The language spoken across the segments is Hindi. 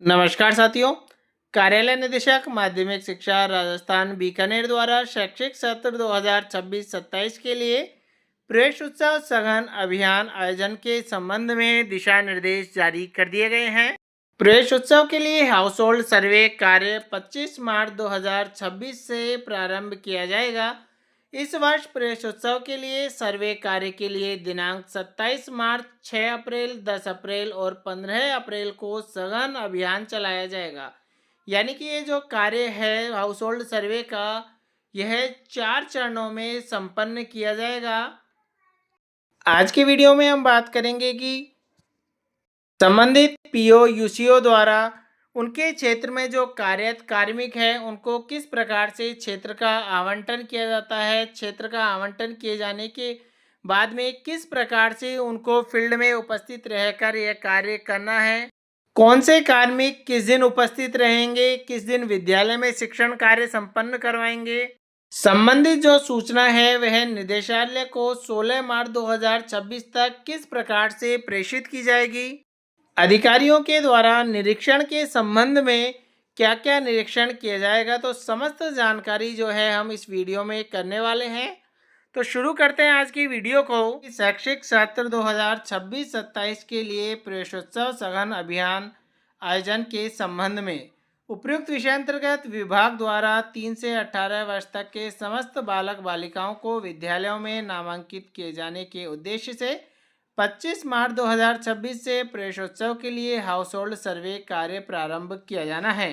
नमस्कार साथियों। कार्यालय निदेशक माध्यमिक शिक्षा राजस्थान बीकानेर द्वारा शैक्षिक सत्र 2026-27 के लिए प्रवेश उत्सव सघन अभियान आयोजन के संबंध में दिशा निर्देश जारी कर दिए गए हैं। प्रवेश उत्सव के लिए हाउस होल्ड सर्वे कार्य 25 मार्च 2026 से प्रारंभ किया जाएगा। इस वर्ष प्रवेश उत्सव के लिए सर्वे कार्य के लिए दिनांक 27 मार्च, 6 अप्रैल, 10 अप्रैल और 15 अप्रैल को सघन अभियान चलाया जाएगा। यानी कि ये जो कार्य है हाउस होल्ड सर्वे का, यह 4 चरणों में संपन्न किया जाएगा। आज के वीडियो में हम बात करेंगे कि संबंधित पीओ यूसीओ द्वारा उनके क्षेत्र में जो कार्यरत कार्मिक हैं उनको किस प्रकार से क्षेत्र का आवंटन किया जाता है, क्षेत्र का आवंटन किए जाने के बाद में किस प्रकार से उनको फील्ड में उपस्थित रहकर यह कार्य करना है, कौन से कार्मिक किस दिन उपस्थित रहेंगे, किस दिन विद्यालय में शिक्षण कार्य संपन्न करवाएंगे। संबंधित जो सूचना है वह निदेशालय को 16 मार्च 2026 तक किस प्रकार से प्रेषित की जाएगी। अधिकारियों के द्वारा निरीक्षण के संबंध में क्या क्या निरीक्षण किया जाएगा, तो समस्त जानकारी जो है हम इस वीडियो में करने वाले हैं। तो शुरू करते हैं आज की वीडियो को। शैक्षिक सत्र 2026-27 के लिए प्रवेशोत्सव सघन अभियान आयोजन के संबंध में उपयुक्त विषयांतर्गत विभाग द्वारा 3 से 18 वर्ष तक के समस्त बालक बालिकाओं को विद्यालयों में नामांकित किए जाने के उद्देश्य से 25 मार्च 2026 से प्रवेशोत्सव के लिए हाउस होल्ड सर्वे कार्य प्रारंभ किया जाना है।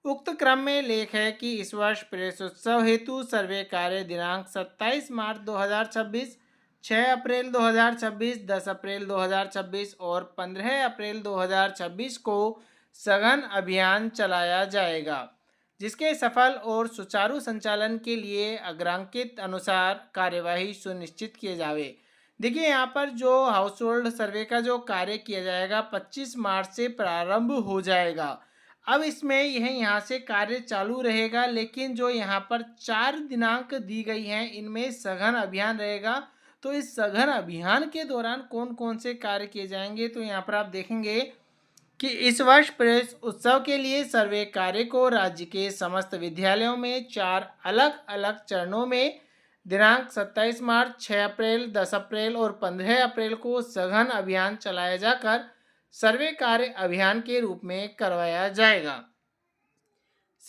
उक्त क्रम में लेख है कि इस वर्ष प्रवेशोत्सव हेतु सर्वे कार्य दिनांक 27 मार्च 2026, 6 अप्रैल 2026, 10 अप्रैल 2026 और 15 अप्रैल 2026 को सघन अभियान चलाया जाएगा, जिसके सफल और सुचारू संचालन के लिए अग्रांकित अनुसार कार्यवाही सुनिश्चित किए जावे। देखिए यहाँ पर जो हाउस होल्ड सर्वे का जो कार्य किया जाएगा 25 मार्च से प्रारंभ हो जाएगा। अब इसमें यह यहाँ से कार्य चालू रहेगा, लेकिन जो यहाँ पर 4 दिनांक दी गई हैं इनमें सघन अभियान रहेगा। तो इस सघन अभियान के दौरान कौन कौन से कार्य किए जाएंगे, तो यहाँ पर आप देखेंगे कि इस वर्ष प्रवेश उत्सव के लिए सर्वे कार्य को राज्य के समस्त विद्यालयों में 4 अलग अलग चरणों में दिनांक 27 मार्च, 6 अप्रैल, 10 अप्रैल और 15 अप्रैल को सघन अभियान चलाया जाकर सर्वे कार्य अभियान के रूप में करवाया जाएगा।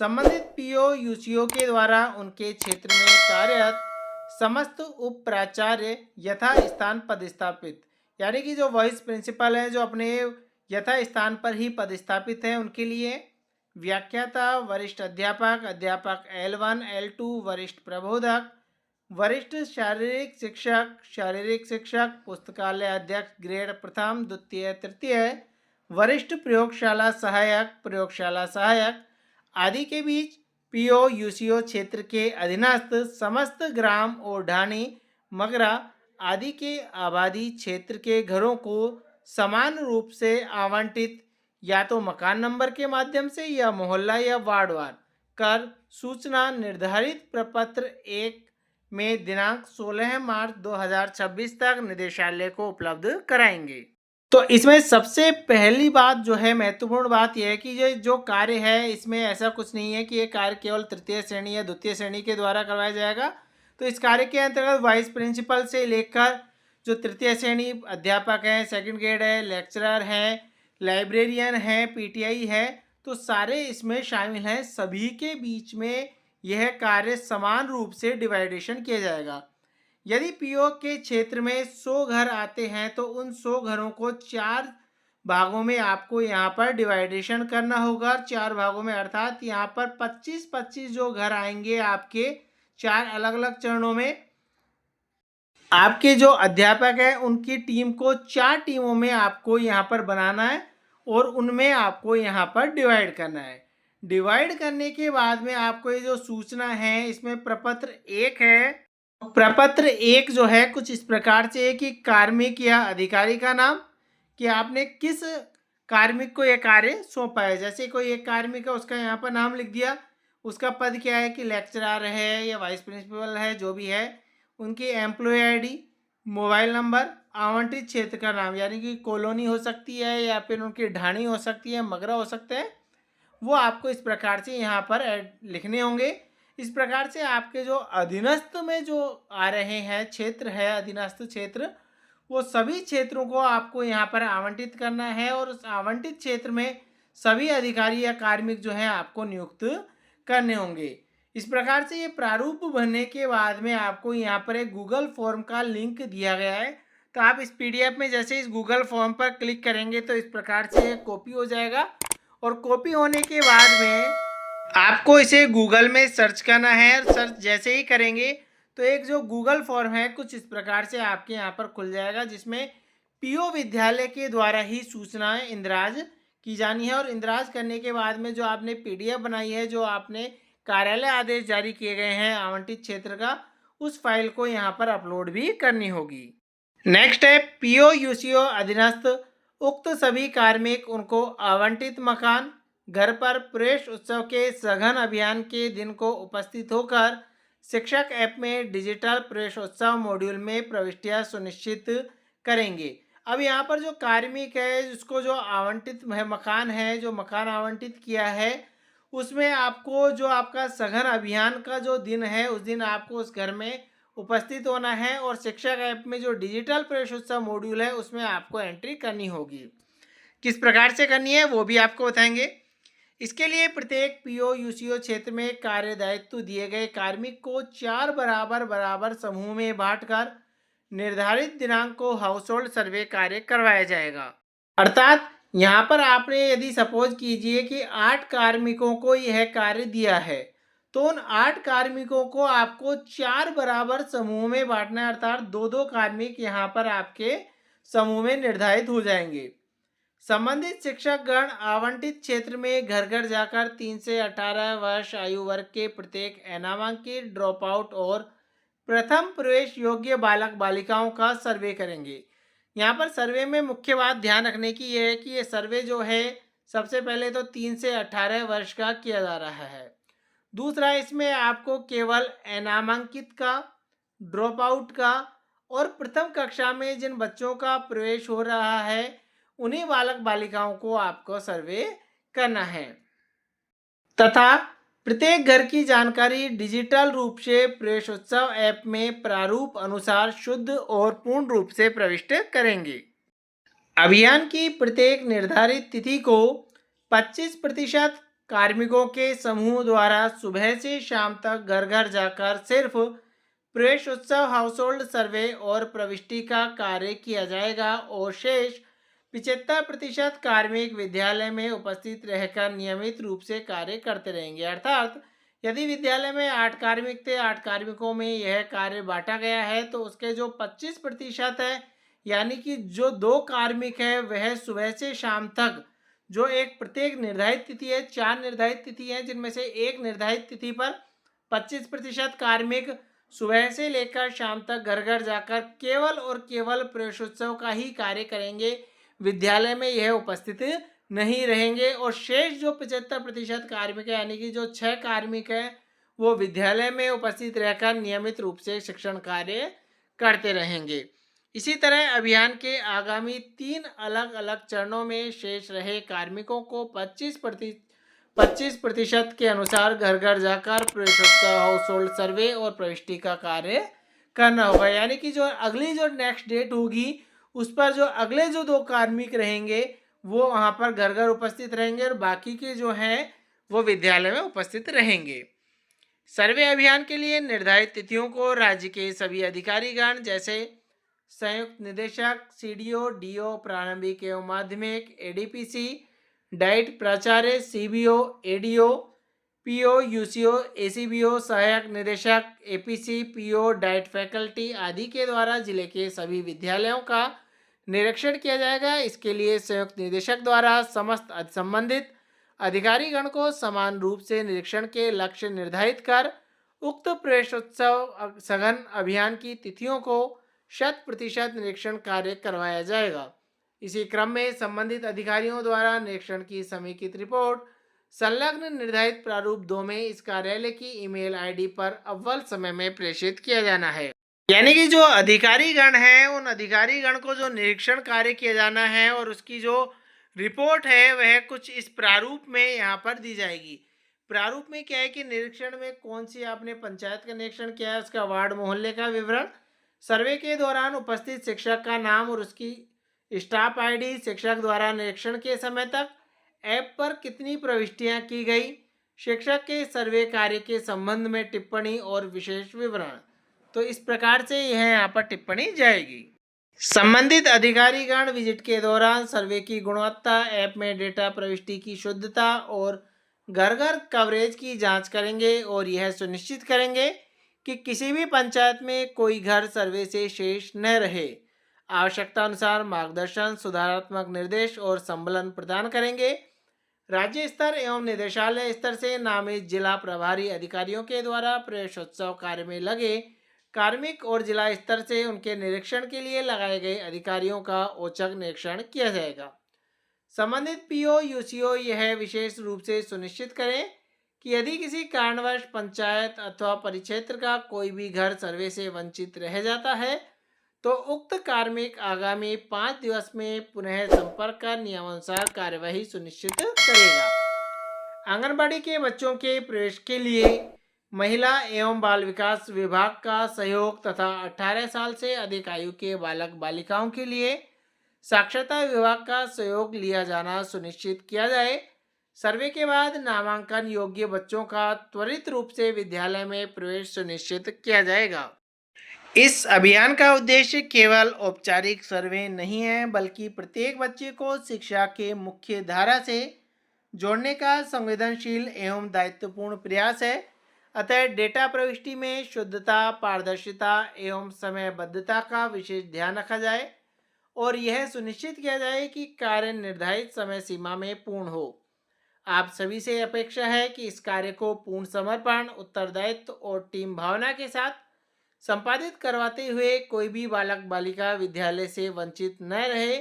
संबंधित पीओ यूसीओ के द्वारा उनके क्षेत्र में कार्यरत समस्त उप प्राचार्य यथा स्थान पदस्थापित, यानी कि जो वाइस प्रिंसिपल हैं जो अपने यथा स्थान पर ही पदस्थापित हैं, उनके लिए व्याख्याता, वरिष्ठ अध्यापक, अध्यापक L1, L2, वरिष्ठ प्रबोधक, वरिष्ठ शारीरिक शिक्षक, पुस्तकालय अध्यक्ष ग्रेड प्रथम, द्वितीय, तृतीय, वरिष्ठ प्रयोगशाला सहायक आदि के बीच पीओ यूसीओ क्षेत्र के अधीनस्थ समस्त ग्राम और ढाणी, मगरा आदि के आबादी क्षेत्र के घरों को समान रूप से आवंटित या तो मकान नंबर के माध्यम से या मोहल्ला या वार्डवार कर सूचना निर्धारित प्रपत्र 1 में दिनांक 16 मार्च 2026 तक निदेशालय को उपलब्ध कराएंगे। तो इसमें सबसे पहली बात जो है, महत्वपूर्ण बात यह है कि ये जो कार्य है इसमें ऐसा कुछ नहीं है कि ये कार्य केवल तृतीय श्रेणी या द्वितीय श्रेणी के द्वारा करवाया जाएगा। तो इस कार्य के अंतर्गत वाइस प्रिंसिपल से लेकर जो तृतीय श्रेणी अध्यापक हैं, सेकंड ग्रेड है, लेक्चरर हैं, लाइब्रेरियन हैं, पीटीआई है, तो सारे इसमें शामिल हैं। सभी के बीच में यह कार्य समान रूप से डिवाइडेशन किया जाएगा। यदि पीओ के क्षेत्र में 100 घर आते हैं तो उन 100 घरों को 4 भागों में आपको यहाँ पर डिवाइडेशन करना होगा। 4 भागों में, अर्थात यहाँ पर 25-25 जो घर आएंगे आपके 4 अलग अलग चरणों में। आपके जो अध्यापक हैं उनकी टीम को 4 टीमों में आपको यहाँ पर बनाना है और उनमें आपको यहाँ पर डिवाइड करना है। डिवाइड करने के बाद में आपको ये जो सूचना है इसमें प्रपत्र 1 है। प्रपत्र 1 जो है कुछ इस प्रकार से है कि कार्मिक या अधिकारी का नाम, कि आपने किस कार्मिक को यह कार्य सौंपा है। जैसे कोई एक कार्मिक है उसका यहाँ पर नाम लिख दिया, उसका पद क्या है कि लेक्चरर है या वाइस प्रिंसिपल है, जो भी है, उनकी एम्प्लॉय आईडी, मोबाइल नंबर, आवंटित क्षेत्र का नाम, यानी कि कॉलोनी हो सकती है या फिर उनकी ढाणी हो सकती है, मगरा हो सकता है, वो आपको इस प्रकार से यहाँ पर लिखने होंगे। इस प्रकार से आपके जो अधीनस्थ में जो आ रहे हैं क्षेत्र है, अधीनस्थ क्षेत्र, वो सभी क्षेत्रों को आपको यहाँ पर आवंटित करना है और उस आवंटित क्षेत्र में सभी अधिकारी या कार्मिक जो हैं आपको नियुक्त करने होंगे। इस प्रकार से ये प्रारूप बनने के बाद में आपको यहाँ पर एक गूगल फॉर्म का लिंक दिया गया है। तो आप इस पीडीएफ में जैसे इस गूगल फॉर्म पर क्लिक करेंगे तो इस प्रकार से कॉपी हो जाएगा और कॉपी होने के बाद में आपको इसे गूगल में सर्च करना है। सर्च जैसे ही करेंगे तो एक जो गूगल फॉर्म है कुछ इस प्रकार से आपके यहाँ पर खुल जाएगा, जिसमें पीओ विद्यालय के द्वारा ही सूचनाएं इंद्राज की जानी है और इंद्राज करने के बाद में जो आपने पीडीएफ बनाई है, जो आपने कार्यालय आदेश जारी किए गए हैं आवंटित क्षेत्र का, उस फाइल को यहाँ पर अपलोड भी करनी होगी। नेक्स्ट है पीओ यूसीओ अधीनस्थ उक्त सभी कार्मिक उनको आवंटित मकान घर पर प्रवेश उत्सव के सघन अभियान के दिन को उपस्थित होकर शिक्षक ऐप में डिजिटल प्रवेश उत्सव मॉड्यूल में प्रविष्टियां सुनिश्चित करेंगे। अब यहाँ पर जो कार्मिक है जिसको जो आवंटित मकान है, जो मकान आवंटित किया है, उसमें आपको जो आपका सघन अभियान का जो दिन है उस दिन आपको उस घर में उपस्थित होना है और शिक्षक ऐप में जो डिजिटल प्रवेश उत्सव मॉड्यूल है उसमें आपको एंट्री करनी होगी। किस प्रकार से करनी है वो भी आपको बताएंगे। इसके लिए प्रत्येक पीओ यूसीओ क्षेत्र में कार्य दायित्व दिए गए कार्मिक को 4 बराबर बराबर समूह में बांटकर निर्धारित दिनांक को हाउस होल्ड सर्वे कार्य करवाया जाएगा। अर्थात यहाँ पर आपने यदि सपोज कीजिए कि 8 कार्मिकों को यह कार्य दिया है तो उन 8 कार्मिकों को आपको 4 बराबर समूह में बांटना है, अर्थात 2-2 कार्मिक यहाँ पर आपके समूह में निर्धारित हो जाएंगे। संबंधित शिक्षक गण आवंटित क्षेत्र में घर घर जाकर 3 से 18 वर्ष आयु वर्ग के प्रत्येक अनामांकित ड्रॉप आउट और प्रथम प्रवेश योग्य बालक बालिकाओं का सर्वे करेंगे। यहाँ पर सर्वे में मुख्य बात ध्यान रखने की यह है कि ये सर्वे जो है सबसे पहले तो 3 से 18 वर्ष का किया जा रहा है। दूसरा, इसमें आपको केवल अनामांकित का, ड्रॉप आउट का और प्रथम कक्षा में जिन बच्चों का प्रवेश हो रहा है उन्हीं बालक बालिकाओं को आपको सर्वे करना है तथा प्रत्येक घर की जानकारी डिजिटल रूप से प्रवेशोत्सव ऐप में प्रारूप अनुसार शुद्ध और पूर्ण रूप से प्रविष्ट करेंगे। अभियान की प्रत्येक निर्धारित तिथि को 25% कार्मिकों के समूह द्वारा सुबह से शाम तक घर घर जाकर सिर्फ प्रवेश उत्सव हाउस होल्ड सर्वे और प्रविष्टि का कार्य किया जाएगा और शेष 75% कार्मिक विद्यालय में उपस्थित रहकर नियमित रूप से कार्य करते रहेंगे। अर्थात यदि विद्यालय में 8 कार्मिक थे, 8 कार्मिकों में यह कार्य बांटा गया है तो उसके जो 25% है, यानी कि जो 2 कार्मिक है वह सुबह से शाम तक, जो एक प्रत्येक निर्धारित तिथि है, 4 निर्धारित तिथि है जिनमें से एक निर्धारित तिथि पर 25% कार्मिक सुबह से लेकर शाम तक घर घर जाकर केवल और केवल प्रवेशोत्सव का ही कार्य करेंगे, विद्यालय में यह उपस्थित नहीं रहेंगे और शेष जो 75% कार्मिक है, यानी कि जो 6 कार्मिक है, वो विद्यालय में उपस्थित रहकर नियमित रूप से शिक्षण कार्य करते रहेंगे। इसी तरह अभियान के आगामी 3 अलग अलग चरणों में शेष रहे कार्मिकों को 25% के अनुसार घर घर जाकर प्रवेशोत्सव हाउस होल्ड सर्वे और प्रविष्टि का कार्य करना होगा। यानी कि जो अगली जो नेक्स्ट डेट होगी उस पर जो अगले जो 2 कार्मिक रहेंगे वो वहाँ पर घर घर उपस्थित रहेंगे और बाकी के जो हैं वो विद्यालय में उपस्थित रहेंगे। सर्वे अभियान के लिए निर्धारित तिथियों को राज्य के सभी अधिकारीगण जैसे संयुक्त निदेशक, सीडीओ, डीओ, प्रारंभिक एवं माध्यमिक, एडीपीसी, डाइट प्राचार्य, सीबीओ, एडीओ, पीओ, यूसीओ, एसीबीओ, सहायक निदेशक, एपीसी, पीओ, डाइट फैकल्टी आदि के द्वारा जिले के सभी विद्यालयों का निरीक्षण किया जाएगा। इसके लिए संयुक्त निदेशक द्वारा समस्त संबंधित अधिकारीगण को समान रूप से निरीक्षण के लक्ष्य निर्धारित कर उक्त प्रवेशोत्सव सघन अभियान की तिथियों को 100% निरीक्षण कार्य करवाया जाएगा। इसी क्रम में संबंधित अधिकारियों द्वारा निरीक्षण की समेकित रिपोर्ट संलग्न निर्धारित प्रारूप 2 में इस कार्यालय की ईमेल आईडी पर अव्वल समय में प्रेषित किया जाना है। यानी कि जो अधिकारी गण हैं उन अधिकारी गण को जो निरीक्षण कार्य किया जाना है और उसकी जो रिपोर्ट है वह कुछ इस प्रारूप में यहाँ पर दी जाएगी। प्रारूप में क्या है कि निरीक्षण में कौन सी आपने पंचायत का निरीक्षण किया है, उसका वार्ड मोहल्ले का विवरण, सर्वे के दौरान उपस्थित शिक्षक का नाम और उसकी स्टाफ आईडी, शिक्षक द्वारा निरीक्षण के समय तक ऐप पर कितनी प्रविष्टियां की गई, शिक्षक के सर्वे कार्य के संबंध में टिप्पणी और विशेष विवरण। तो इस प्रकार से यह यहाँ पर टिप्पणी जाएगी। संबंधित अधिकारीगण विजिट के दौरान सर्वे की गुणवत्ता, ऐप में डेटा प्रविष्टि की शुद्धता और घर घर कवरेज की जांच करेंगे और यह सुनिश्चित करेंगे कि किसी भी पंचायत में कोई घर सर्वे से शेष न रहे। आवश्यकता अनुसार मार्गदर्शन, सुधारात्मक निर्देश और संबलन प्रदान करेंगे। राज्य स्तर एवं निदेशालय स्तर से नामित जिला प्रभारी अधिकारियों के द्वारा प्रवेशोत्सव कार्य में लगे कार्मिक और जिला स्तर से उनके निरीक्षण के लिए लगाए गए अधिकारियों का औचक निरीक्षण किया जाएगा। संबंधित पीओ यूसीओ यह विशेष रूप से सुनिश्चित करें कि यदि किसी कारणवश पंचायत अथवा परिक्षेत्र का कोई भी घर सर्वे से वंचित रह जाता है तो उक्त कार्मिक आगामी 5 दिवस में पुनः संपर्क कर नियमानुसार कार्यवाही सुनिश्चित करेगा। आंगनबाड़ी के बच्चों के प्रवेश के लिए महिला एवं बाल विकास विभाग का सहयोग तथा 18 साल से अधिक आयु के बालक बालिकाओं के लिए साक्षरता विभाग का सहयोग लिया जाना सुनिश्चित किया जाए। सर्वे के बाद नामांकन योग्य बच्चों का त्वरित रूप से विद्यालय में प्रवेश सुनिश्चित किया जाएगा। इस अभियान का उद्देश्य केवल औपचारिक सर्वे नहीं है बल्कि प्रत्येक बच्चे को शिक्षा के मुख्य धारा से जोड़ने का संवेदनशील एवं दायित्वपूर्ण प्रयास है। अतः डेटा प्रविष्टि में शुद्धता, पारदर्शिता एवं समयबद्धता का विशेष ध्यान रखा जाए और यह सुनिश्चित किया जाए कि कार्य निर्धारित समय सीमा में पूर्ण हो। आप सभी से अपेक्षा है कि इस कार्य को पूर्ण समर्पण, उत्तरदायित्व और टीम भावना के साथ संपादित करवाते हुए कोई भी बालक बालिका विद्यालय से वंचित न रहे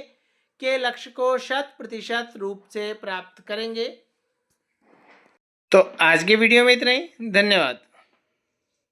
के लक्ष्य को 100% रूप से प्राप्त करेंगे। तो आज के वीडियो में इतना ही। धन्यवाद।